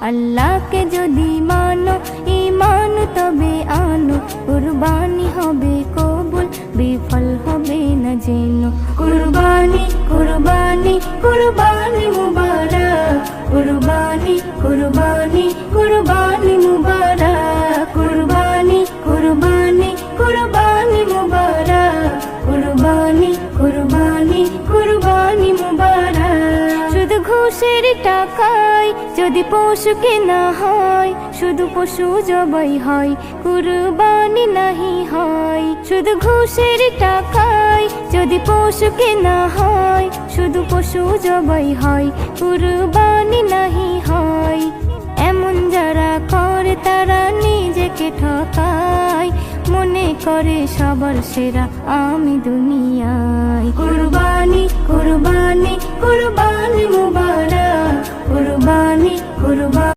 আল্লাহকে যদি মানো ঈমান তবে আনো, কুরবানি হবে কবুল বিফল হবে না যেন। কুরবানি কুরবানি কুরবানি মুবারক, কুরবানি কুরবানি কুরবানি মুবারক, কুরবানি কুরবানি কুরবানি মুবারক, কুরবানি কুরবানি কুরবানি মুবারক। শুধু ঘুষের টাকায় যদি পশু কেনা হয়, শুধু পশু জবাই হয়, কুরবানি নাহি হয়। শুধু ঘুষের টাকায় যদি পশু কেনা হয়, শুধু পশু জবাই হয়, কুরবানি নাহি হয়। এমন যারা করে তারা নিজেকে ঠকায়, মনে করে সবার সেরা আমি দুনিয়ায়। কুরবানি কুরবানি কুরবানি মুবারক, কুরবানি কুরবানি